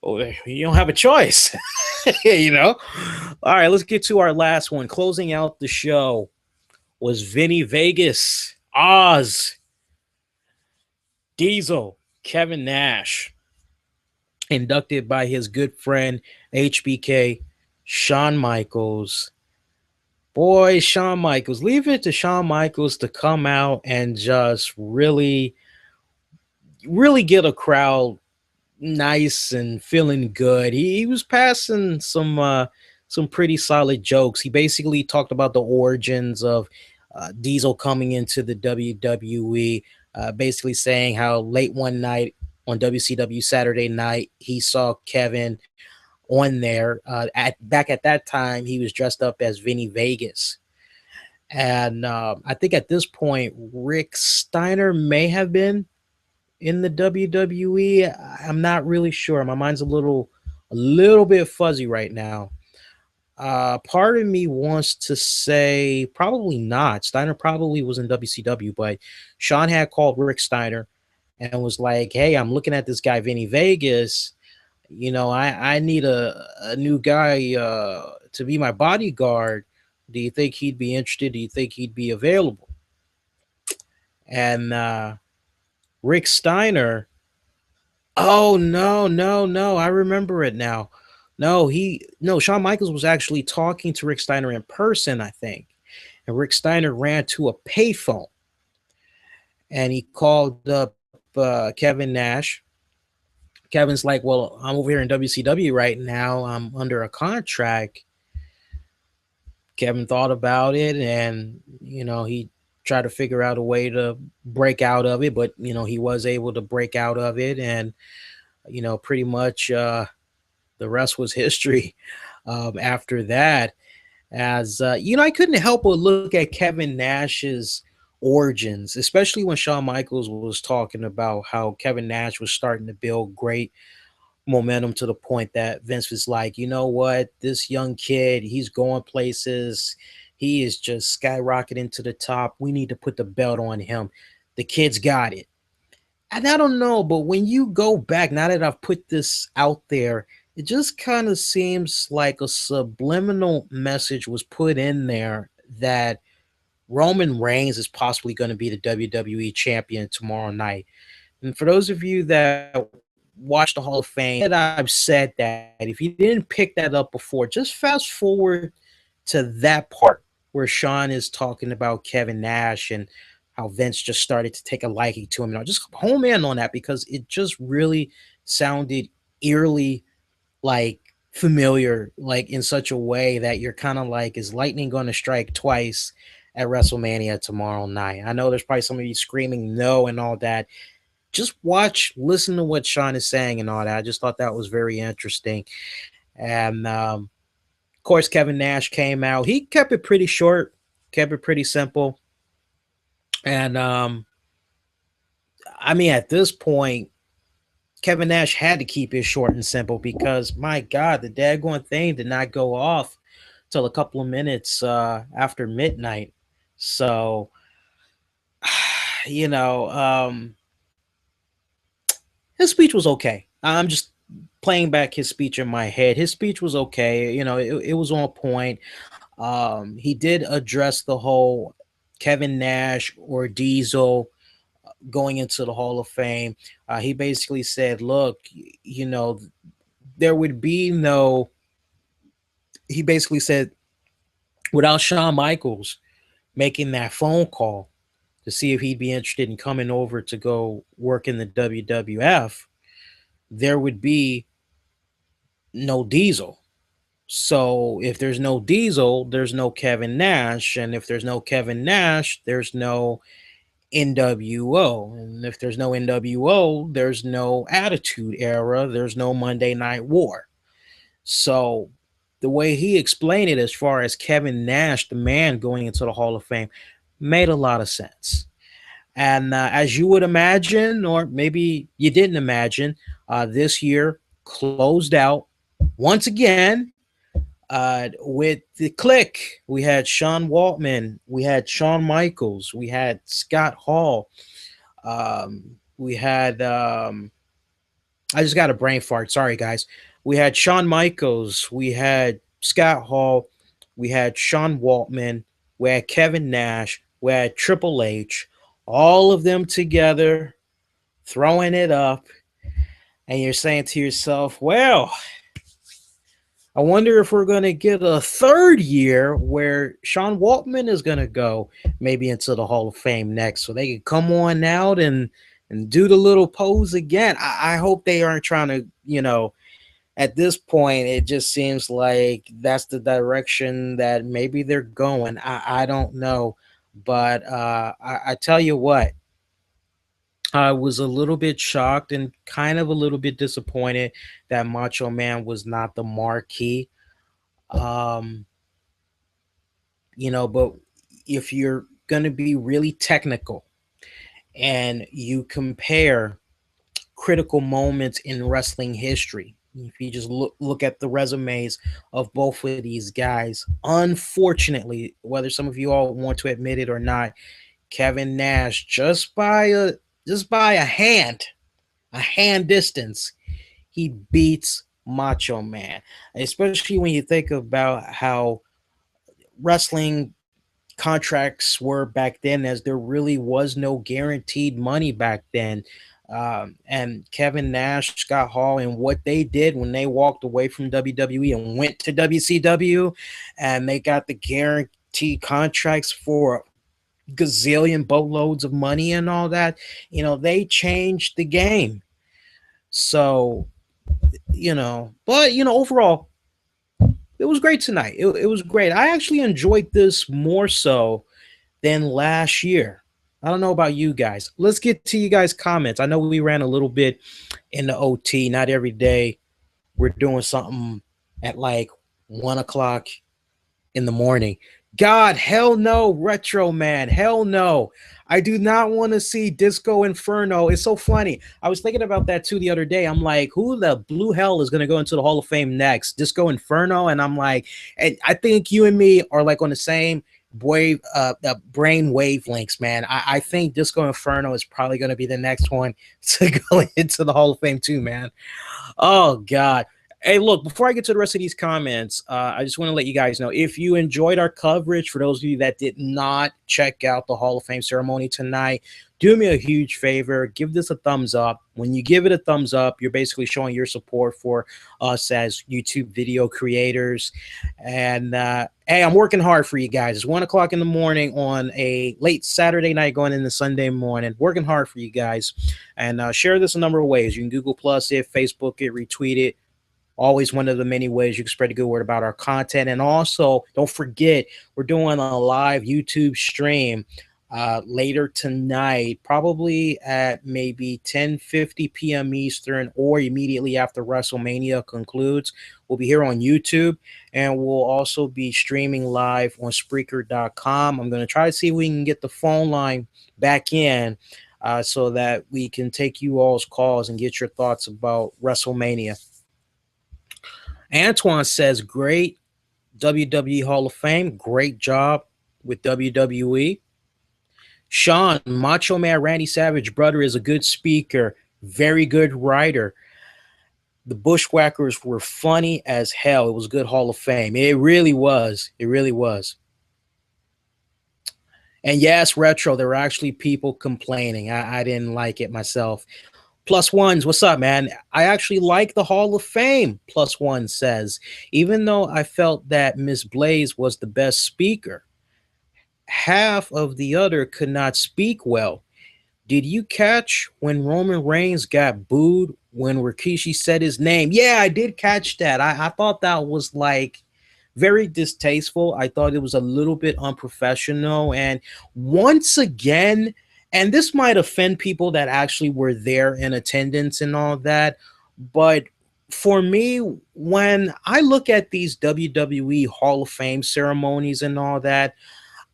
well, you don't have a choice, All right, let's get to our last one. Closing out the show was Vinny Vegas, Oz, Diesel, Kevin Nash, inducted by his good friend HBK, Shawn Michaels. Boy, Shawn Michaels, leave it to Shawn Michaels to come out and just really, really get a crowd nice and feeling good. He was passing some pretty solid jokes. He basically talked about the origins of Diesel coming into the WWE, basically saying how late one night on WCW Saturday Night he saw Kevin on there. Back at that time, he was dressed up as Vinny Vegas. And I think at this point, Rick Steiner may have been in the WWE. I'm not really sure. My mind's a little bit fuzzy right now. Part of me wants to say probably not. Steiner probably was in WCW, but Shawn had called Rick Steiner and was like, "Hey, I'm looking at this guy Vinny Vegas. I need a new guy to be my bodyguard. Do you think he'd be interested? Do you think he'd be available?" And Rick Steiner. Oh no, no, no! I remember it now. No, Shawn Michaels was actually talking to Rick Steiner in person, I think. And Rick Steiner ran to a payphone and he called up Kevin Nash. Kevin's like, "Well, I'm over here in WCW right now. I'm under a contract." Kevin thought about it and, he tried to figure out a way to break out of it, but, he was able to break out of it. And, pretty much the rest was history after that. As, I couldn't help but look at Kevin Nash's origins, especially when Shawn Michaels was talking about how Kevin Nash was starting to build great momentum to the point that Vince was like, you know what, this young kid, he's going places. He is just skyrocketing to the top. We need to put the belt on him. The kid's got it. And I don't know, but when you go back, now that I've put this out there, it just kind of seems like a subliminal message was put in there that Roman Reigns is possibly going to be the WWE champion tomorrow night. And for those of you that watch the Hall of Fame, that I've said that if you didn't pick that up before, just fast forward to that part where Shawn is talking about Kevin Nash and how Vince just started to take a liking to him. Just home in on that because it just really sounded eerily like familiar, like in such a way that you're kind of like, is lightning going to strike twice at WrestleMania tomorrow night? I know there's probably some of you screaming no and all that. Just listen to what Shawn is saying and all that. I just thought that was very interesting. And of course, Kevin Nash came out. He kept it pretty short, kept it pretty simple. And at this point, Kevin Nash had to keep it short and simple because, my God, the daggone thing did not go off till a couple of minutes after midnight. So, his speech was okay. I'm just playing back his speech in my head. His speech was okay. It was on point. He did address the whole Kevin Nash or Diesel going into the Hall of Fame. He basically said, look, there would be no he basically said, without Shawn Michaels making that phone call to see if he'd be interested in coming over to go work in the WWF, there would be no Diesel. So if there's no Diesel, there's no Kevin Nash. And if there's no Kevin Nash, there's no NWO. And if there's no NWO, there's no Attitude Era. There's no Monday Night War. So the way he explained it, as far as Kevin Nash, the man going into the Hall of Fame, made a lot of sense. And as you would imagine, or maybe you didn't imagine, this year closed out once again with the Click. We had Sean Waltman, we had Shawn Michaels, we had Scott Hall, we had I just got a brain fart. Sorry, guys. We had Shawn Michaels, we had Scott Hall, we had Sean Waltman, we had Kevin Nash, we had Triple H, all of them together, throwing it up, and you're saying to yourself, well, I wonder if we're going to get a third year where Sean Waltman is going to go maybe into the Hall of Fame next, so they can come on out and do the little pose again. I hope they aren't trying to, at this point, it just seems like that's the direction that maybe they're going. I don't know. But I tell you what, I was a little bit shocked and kind of a little bit disappointed that Macho Man was not the marquee. Um, but if you're going to be really technical and you compare critical moments in wrestling history, if you just look at the resumes of both of these guys, unfortunately, whether some of you all want to admit it or not, Kevin Nash, just by a hand distance, he beats Macho Man. Especially when you think about how wrestling contracts were back then, as there really was no guaranteed money back then. And Kevin Nash, Scott Hall, and what they did when they walked away from WWE and went to WCW, and they got the guaranteed contracts for gazillion boatloads of money and all that, they changed the game. So, but overall, it was great tonight. It was great. I actually enjoyed this more so than last year. I don't know about you guys. Let's get to you guys' comments. I know we ran a little bit in the OT. Not every day we're doing something at like 1 o'clock in the morning. God, hell no, Retro Man. Hell no. I do not want to see Disco Inferno. It's so funny. I was thinking about that too the other day. I'm like, who the blue hell is going to go into the Hall of Fame next? Disco Inferno? And I'm like, and I think you and me are like on the same brain wavelengths, man. I think Disco Inferno is probably going to be the next one to go into the Hall of Fame too, man. Oh, God. Hey, look, before I get to the rest of these comments, I just want to let you guys know, if you enjoyed our coverage, for those of you that did not check out the Hall of Fame ceremony tonight, do me a huge favor, give this a thumbs up. When you give it a thumbs up, you're basically showing your support for us as YouTube video creators. And hey, I'm working hard for you guys. It's 1 o'clock in the morning on a late Saturday night going into Sunday morning. Working hard for you guys. And share this a number of ways. You can Google Plus it, Facebook it, retweet it. Always one of the many ways you can spread a good word about our content. And also, don't forget, we're doing a live YouTube stream later tonight, probably at maybe 10:50 p.m. Eastern, or immediately after WrestleMania concludes. We'll be here on YouTube, and we'll also be streaming live on Spreaker.com. I'm going to try to see if we can get the phone line back in so that we can take you all's calls and get your thoughts about WrestleMania. Antoine says, great WWE Hall of Fame. Great job with WWE. Sean, Macho Man Randy Savage brother is a good speaker. Very good writer. The Bushwhackers were funny as hell. It was a good Hall of Fame. It really was. It really was. And yes, Retro, there were actually people complaining. I didn't like it myself. Plus ones, what's up, man? I actually like the Hall of Fame, plus one says. Even though I felt that Miss Blayze was the best speaker, half of the other could not speak well. Did you catch when Roman Reigns got booed when Rikishi said his name? Yeah, I did catch that. I thought that was like very distasteful. I thought it was a little bit unprofessional. And once again, and this might offend people that actually were there in attendance and all that, but for me, when I look at these WWE Hall of Fame ceremonies and all that,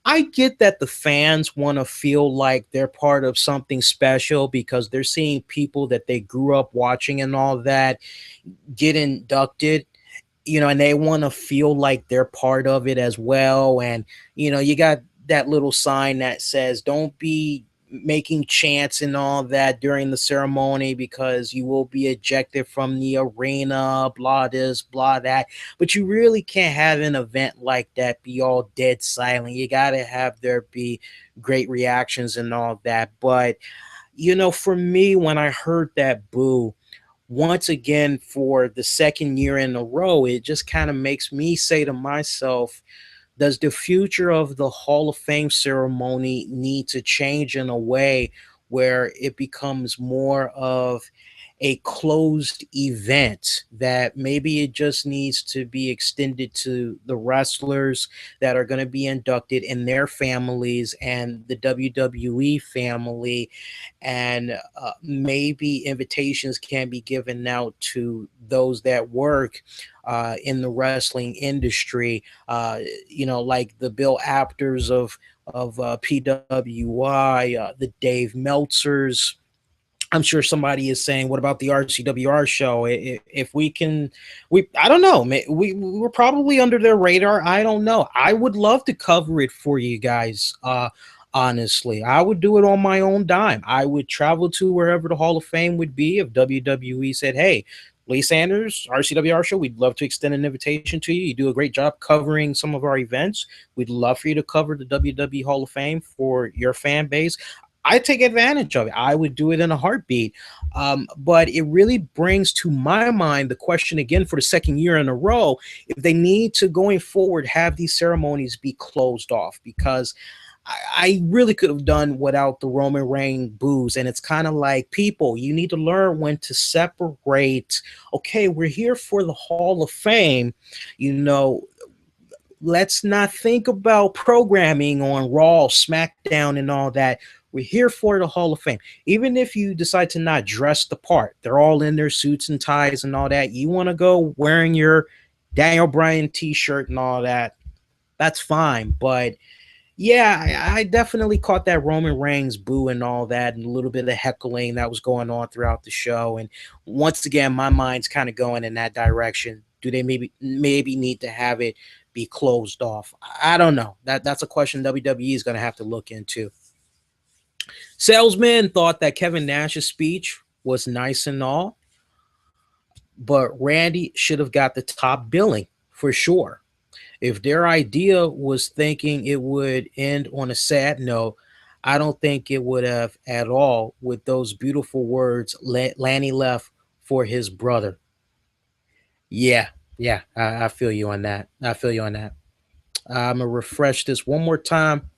I get that the fans want to feel like they're part of something special because they're seeing people that they grew up watching and all that get inducted, and they want to feel like they're part of it as well. And, you got that little sign that says, don't be making chants and all that during the ceremony because you will be ejected from the arena, blah this, blah that. But you really can't have an event like that be all dead silent. You got to have there be great reactions and all that. But, for me, when I heard that boo, once again for the second year in a row, it just kind of makes me say to myself, does the future of the Hall of Fame ceremony need to change in a way where it becomes more of a closed event, that maybe it just needs to be extended to the wrestlers that are going to be inducted and their families and the WWE family, and maybe invitations can be given out to those that work in the wrestling industry, like the Bill Apters of PWI, the Dave Meltzers. I'm sure somebody is saying, what about the RCWR show? If we can, I don't know. We're probably under their radar. I don't know. I would love to cover it for you guys. Honestly, I would do it on my own dime. I would travel to wherever the Hall of Fame would be. If WWE said, hey, Lee Sanders, RCWR show, we'd love to extend an invitation to you. You do a great job covering some of our events. We'd love for you to cover the WWE Hall of Fame for your fan base. I take advantage of it. I would do it in a heartbeat. But it really brings to my mind the question again for the second year in a row, if they need to, going forward, have these ceremonies be closed off, because I really could have done without the Roman Reigns boos. And it's kind of like, people, you need to learn when to separate. Okay, we're here for the Hall of Fame. Let's not think about programming on Raw, SmackDown, and all that. We're here for the Hall of Fame. Even if you decide to not dress the part, they're all in their suits and ties and all that. You want to go wearing your Daniel Bryan t-shirt and all that, that's fine. But yeah, I definitely caught that Roman Reigns boo and all that, and a little bit of heckling that was going on throughout the show. And once again, my mind's kind of going in that direction. Do they maybe need to have it be closed off? I don't know. That's a question WWE is going to have to look into. Salesman thought that Kevin Nash's speech was nice and all, but Randy should have got the top billing for sure. If their idea was thinking it would end on a sad note, I don't think it would have at all, with those beautiful words Lanny left for his brother. Yeah, I feel you on that. I'm going to refresh this one more time,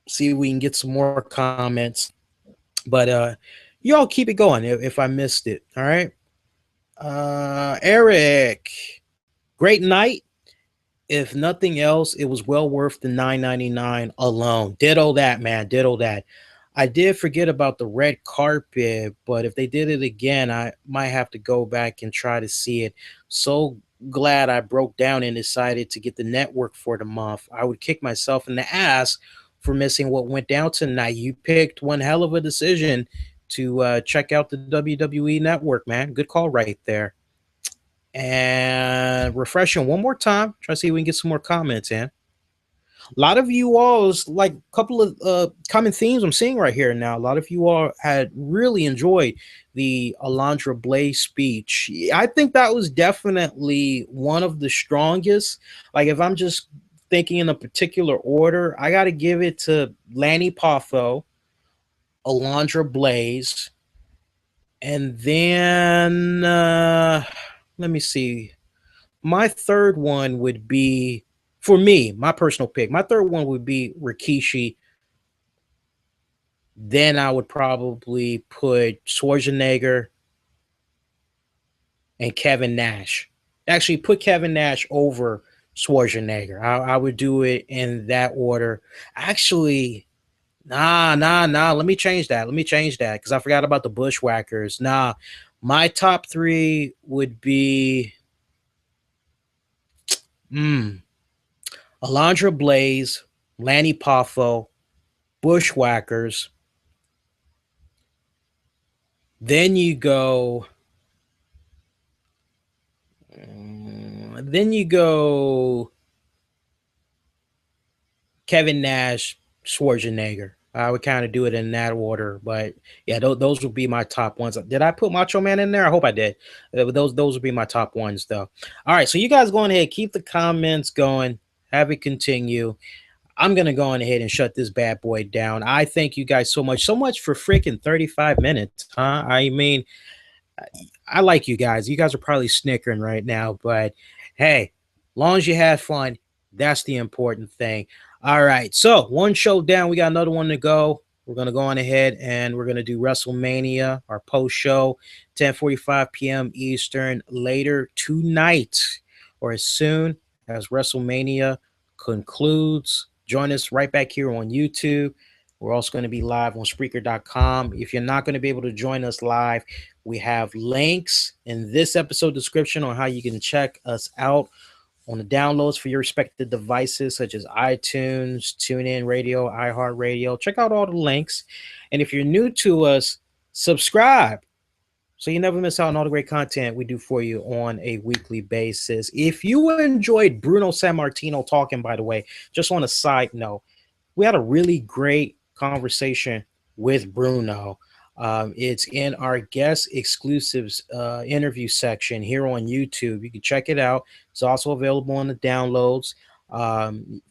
see if we can get some more comments. But y'all keep it going if I missed it. All right. Eric, great night. If nothing else, it was well worth the $9.99 alone. Ditto that, man. Ditto that. I did forget about the red carpet, but if they did it again, I might have to go back and try to see it. So glad I broke down and decided to get the network for the month. I would kick myself in the ass for missing what went down tonight. You picked one hell of a decision to check out the WWE network, man. Good call right there. And refreshing one more time. Try to see if we can get some more comments in. A lot of you all, is like a couple of common themes I'm seeing right here now. A lot of you all had really enjoyed the Alundra Blayze speech. I think that was definitely one of the strongest. Like, if I'm just thinking in a particular order, I got to give it to Lanny Poffo, Alundra Blayze, And then let me see. My third one would be, for me, my personal pick. My third one would be Rikishi. Then I would probably put Schwarzenegger and Kevin Nash. Actually, put Kevin Nash over Schwarzenegger. I would do it in that order. Actually, nah. Let me change that. Because I forgot about the Bushwhackers. Nah, my top three would be Alundra Blayze, Lanny Poffo, Bushwhackers. Then you go. Kevin Nash, Schwarzenegger. I would kind of do it in that order, but yeah, those would be my top ones. Did I put Macho Man in there? I hope I did. Those would be my top ones, though. All right, so you guys go on ahead, keep the comments going, have it continue. I'm gonna go on ahead and shut this bad boy down. I thank you guys so much for freaking 35 minutes, huh? I mean, I like you guys. You guys are probably snickering right now, but hey, long as you had fun, that's the important thing. All right, so one show down, we got another one to go. We're gonna go on ahead and we're gonna do WrestleMania, our post show, 10:45 p.m. Eastern, later tonight, or as soon as WrestleMania concludes. Join us right back here on YouTube. We're also going to be live on Spreaker.com. If you're not going to be able to join us live, we have links in this episode description on how you can check us out on the downloads for your respective devices, such as iTunes, Tunein Radio, iHeartRadio. Check out all the links. And if you're new to us, subscribe so you never miss out on all the great content we do for you on a weekly basis. If you enjoyed Bruno Sammartino talking, by the way, just on a side note, we had a really great conversation with Bruno. It's in our guest exclusives interview section here on YouTube. You can check it out. It's also available on the downloads.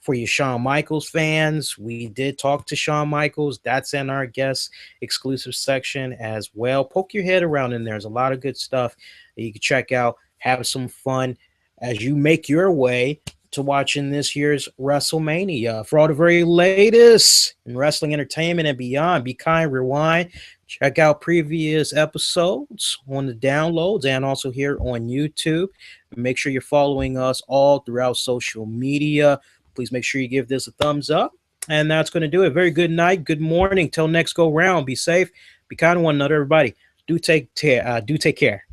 For you Shawn Michaels fans, we did talk to Shawn Michaels. That's in our guest exclusive section as well. Poke your head around in there. There's a lot of good stuff that you can check out. Have some fun as you make your way to watching this year's WrestleMania. For all the very latest in wrestling entertainment and beyond, be kind, rewind. Check out previous episodes on the downloads and also here on YouTube. Make sure you're following us all throughout social media. Please make sure you give this a thumbs up. And that's going to do it. Very good night. Good morning. Till next go round. Be safe. Be kind to one another, everybody. Do take care.